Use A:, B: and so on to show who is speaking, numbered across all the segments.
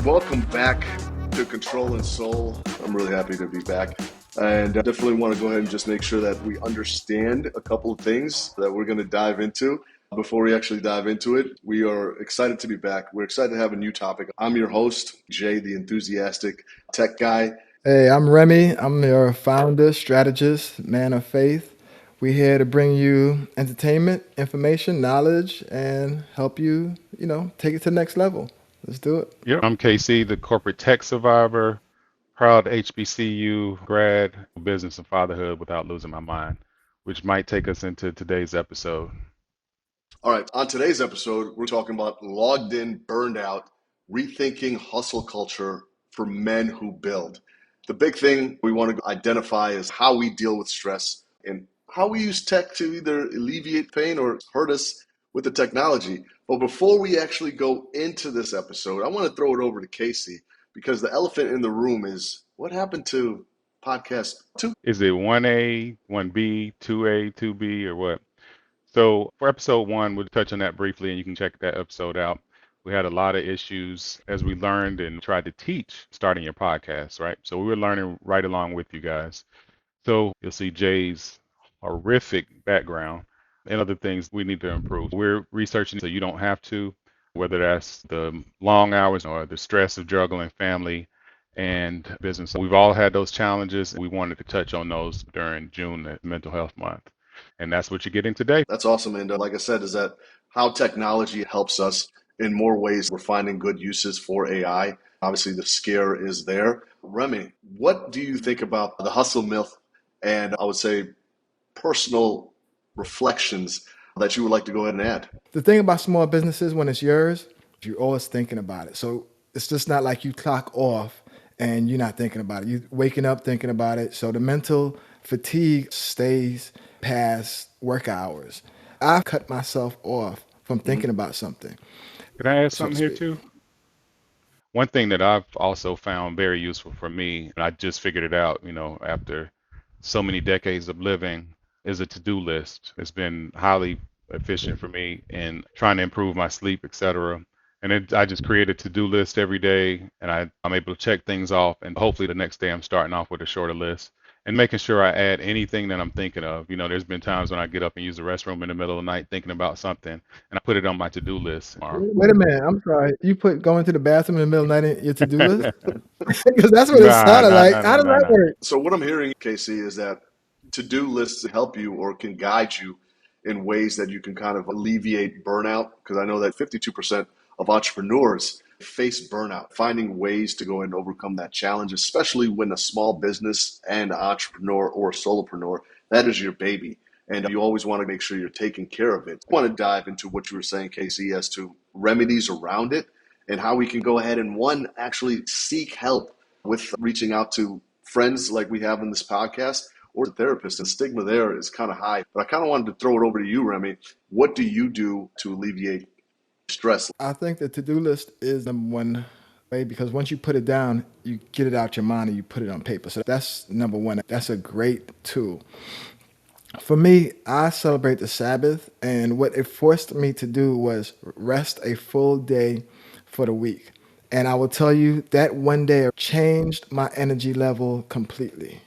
A: Welcome back to Control and Soul. I'm really happy to be back. And I definitely want to go ahead and just make sure that we understand a couple of things that we're going to dive into. Before we actually dive into it, we are excited to be back. We're excited to have a new topic. I'm your host, Jay, the enthusiastic tech guy.
B: Hey, I'm Remy. I'm your founder, strategist, man of faith. We're here to bring you entertainment, information, knowledge, and help you, take it to the next level. Let's do it.
C: Yep. I'm KC, the corporate tech survivor, proud HBCU grad, business and fatherhood without losing my mind, which might take us into today's episode.
A: All right, on today's episode, we're talking about logged in burnout, rethinking hustle culture for men who build. The big thing we want to identify is how we deal with stress and how we use tech to either alleviate pain or hurt us with the technology. But before we actually go into this episode, I want to throw it over to Casey because the elephant in the room is what happened to podcast 2?
C: Is it 1A, 1B, 2A, 2B, or what? So for episode 1, we'll touch on that briefly and you can check that episode out. We had a lot of issues as we learned and tried to teach starting your podcast, right? So we were learning right along with you guys. So you'll see Jay's horrific background and other things we need to improve. We're researching so you don't have to, whether that's the long hours or the stress of juggling family and business. We've all had those challenges. We wanted to touch on those during June, the Mental Health Month. And that's what you're getting today.
A: That's awesome. And like I said, is that how technology helps us in more ways. We're finding good uses for AI. Obviously, the scare is there. Remy, what do you think about the hustle myth and I would say personal reflections that you would like to go ahead and add?
B: The thing about small businesses, when it's yours, you're always thinking about it. So it's just not like you clock off and you're not thinking about it. You're waking up thinking about it. So the mental fatigue stays past work hours. I've cut myself off from thinking about something,
C: Can I add
B: so to
C: something here
B: speak.
C: too? One thing that I've also found very useful for me, and I just figured it out, after so many decades of living, is a to-do list. It's been highly efficient for me in trying to improve my sleep, etc. I just create a to-do list every day, and I'm able to check things off, and hopefully the next day I'm starting off with a shorter list and making sure I add anything that I'm thinking of. There's been times when I get up and use the restroom in the middle of the night thinking about something, and I put it on my to-do list.
B: Wait a minute, I'm sorry. You put going to the bathroom in the middle of the night in your to-do list? Because that's what it
C: Nah,
B: sounded
C: nah,
B: like.
C: nah,
B: How
C: nah,
B: does
C: nah,
B: that
C: nah.
B: work?
A: So, what I'm hearing, Casey, is that to do lists help you or can guide you in ways that you can kind of alleviate burnout. Because I know that 52% of entrepreneurs face burnout, finding ways to go and overcome that challenge, especially when a small business and entrepreneur or solopreneur, that is your baby. And you always want to make sure you're taking care of it. I want to dive into what you were saying, Casey, as to remedies around it and how we can go ahead and one, actually seek help with reaching out to friends like we have in this podcast or the therapist. And stigma there is kind of high. But I kind of wanted to throw it over to you, Remy. What do you do to alleviate stress?
B: I think the to-do list is number one way because once you put it down, you get it out your mind and you put it on paper. So that's number one. That's a great tool. For me, I celebrate the Sabbath, and what it forced me to do was rest a full day for the week. And I will tell you that one day changed my energy level completely.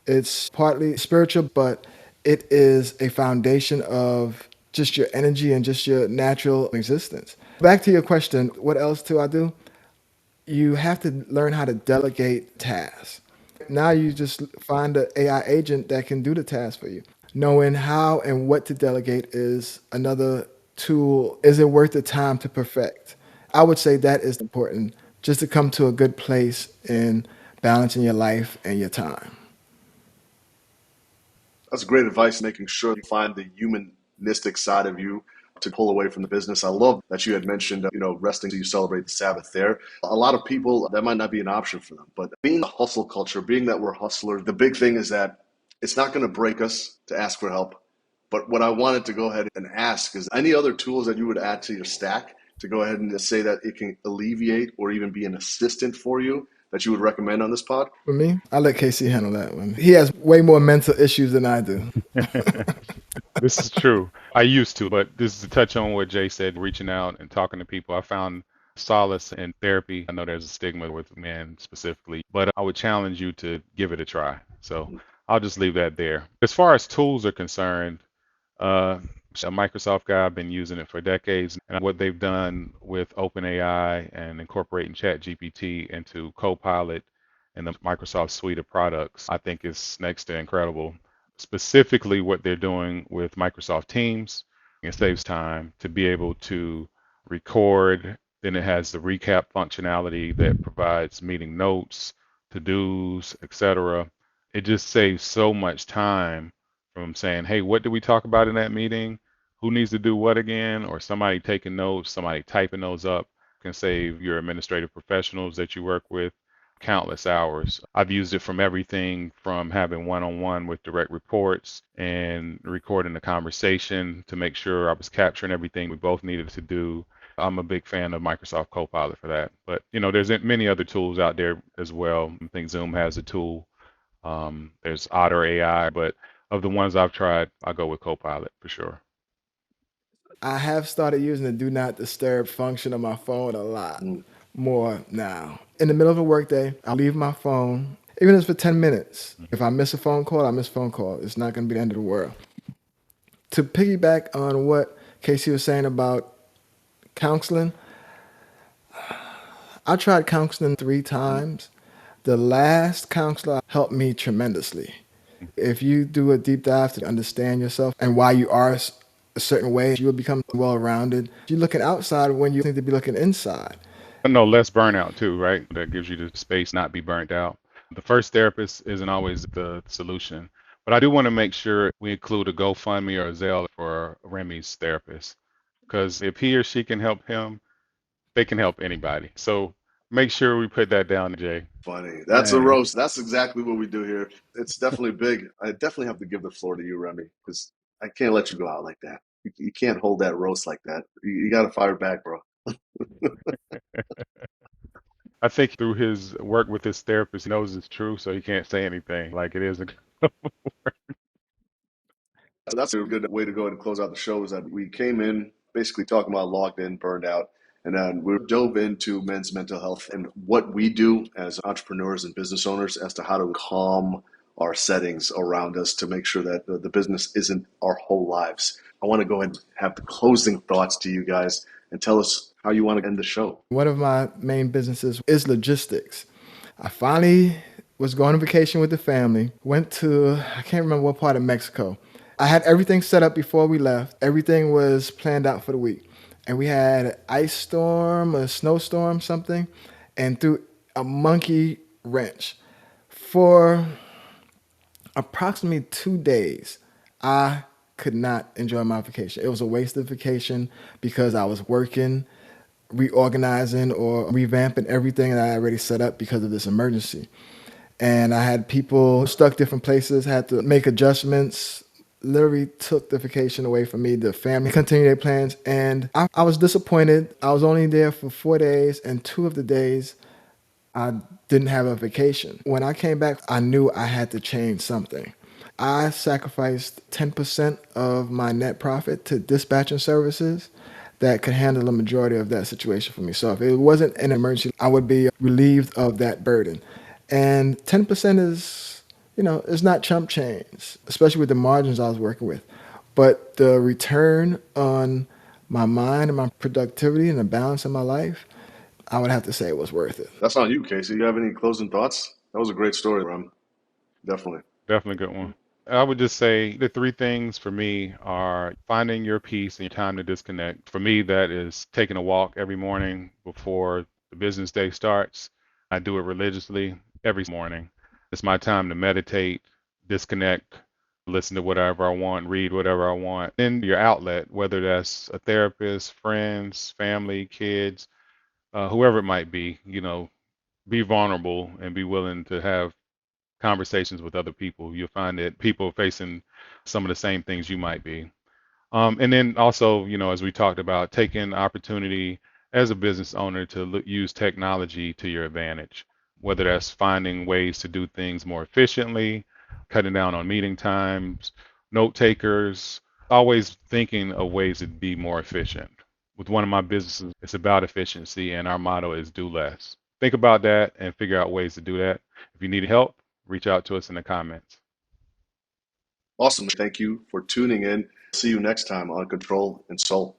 B: It's partly spiritual, but it is a foundation of just your energy and just your natural existence. Back to your question, what else do I do? You have to learn how to delegate tasks. Now you just find an AI agent that can do the task for you. Knowing how and what to delegate is another tool. Is it worth the time to perfect? I would say that is important just to come to a good place in balancing your life and your time.
A: That's great advice, making sure you find the humanistic side of you to pull away from the business. I love that you had mentioned, resting so you celebrate the Sabbath there. A lot of people, that might not be an option for them. But being the hustle culture, being that we're hustlers, the big thing is that it's not going to break us to ask for help. But what I wanted to go ahead and ask is any other tools that you would add to your stack to go ahead and say that it can alleviate or even be an assistant for you that you would recommend on this pod?
B: For me, I let Casey handle that one. He has way more mental issues than I do.
C: This is true. I used to, but this is to touch on what Jay said, reaching out and talking to people. I found solace in therapy. I know there's a stigma with men specifically, but I would challenge you to give it a try. So I'll just leave that there. As far as tools are concerned, uh, a Microsoft guy, I've been using it for decades. And what they've done with OpenAI and incorporating ChatGPT into Copilot and the Microsoft suite of products, I think is next to incredible. Specifically, what they're doing with Microsoft Teams, it saves time to be able to record. Then it has the recap functionality that provides meeting notes, to-dos, etc. It just saves so much time from saying, hey, what did we talk about in that meeting? Who needs to do what again? Or somebody taking notes, somebody typing those up can save your administrative professionals that you work with countless hours. I've used it from everything from having one-on-one with direct reports and recording the conversation to make sure I was capturing everything we both needed to do. I'm a big fan of Microsoft Copilot for that. But there's many other tools out there as well. I think Zoom has a tool. There's Otter AI, but of the ones I've tried, I go with Copilot for sure.
B: I have started using the do not disturb function on my phone a lot
A: Mm.
B: more now. In the middle of a workday, I'll leave my phone, even if it's for 10 minutes. If I miss a phone call, I miss a phone call. It's not going to be the end of the world. To piggyback on what Casey was saying about counseling, I tried counseling 3 times. The last counselor helped me tremendously. If you do a deep dive to understand yourself and why you are a certain way, you will become well-rounded. You're looking outside when you need to be looking inside.
C: No, less burnout too, right? That gives you the space not be burnt out. The first therapist isn't always the solution, but I do want to make sure we include a GoFundMe or a Zelle for Remy's therapist, because if he or she can help him, they can help anybody. So make sure we put that down, Jay.
A: Funny. That's a
B: Man,
A: roast. That's exactly what we do here. It's definitely big. I definitely have to give the floor to you, Remy, because I can't let you go out like that. You can't hold that roast like that. You got to fire back, bro.
C: I think through his work with his therapist, he knows it's true, so he can't say anything like it isn't.
A: So that's a good way to go ahead and close out the show is that we came in basically talking about logged in, burned out, and then we dove into men's mental health and what we do as entrepreneurs and business owners as to how to calm our settings around us to make sure that the business isn't our whole lives. I want to go ahead and have the closing thoughts to you guys and tell us how you want to end the show.
B: one of my main businesses is logistics. I finally was going on vacation with the family, went to, I can't remember what part of Mexico. I had everything set up before we left. Everything was planned out for the week. And we had an ice storm, a snowstorm, something, and threw a monkey wrench. For approximately 2 days, I could not enjoy my vacation. It was a wasted vacation because I was working, reorganizing or revamping everything that I already set up because of this emergency. And I had people stuck different places, had to make adjustments, literally took the vacation away from me. The family continued their plans. And I was disappointed. I was only there for 4 days, and 2 of the days I didn't have a vacation. When I came back, I knew I had to change something. I sacrificed 10% of my net profit to dispatching services that could handle the majority of that situation for me. So if it wasn't an emergency, I would be relieved of that burden. And 10% is, it's not chump change, especially with the margins I was working with. But the return on my mind and my productivity and the balance in my life, I would have to say it was worth it.
A: That's on you, Casey. You have any closing thoughts? That was a great story, Rem. Definitely.
C: Definitely a good one. I would just say the three things for me are finding your peace and your time to disconnect. For me, that is taking a walk every morning before the business day starts. I do it religiously every morning. It's my time to meditate, disconnect, listen to whatever I want, read whatever I want. Then your outlet, whether that's a therapist, friends, family, kids, whoever it might be vulnerable and be willing to have conversations with other people. You'll find that people are facing some of the same things you might be. And then also, as we talked about, taking opportunity as a business owner to use technology to your advantage, whether that's finding ways to do things more efficiently, cutting down on meeting times, note takers, always thinking of ways to be more efficient. with one of my businesses, it's about efficiency, and our motto is do less. Think about that and figure out ways to do that. If you need help, reach out to us in the comments.
A: Awesome. Thank you for tuning in. See you next time on Control and Soul.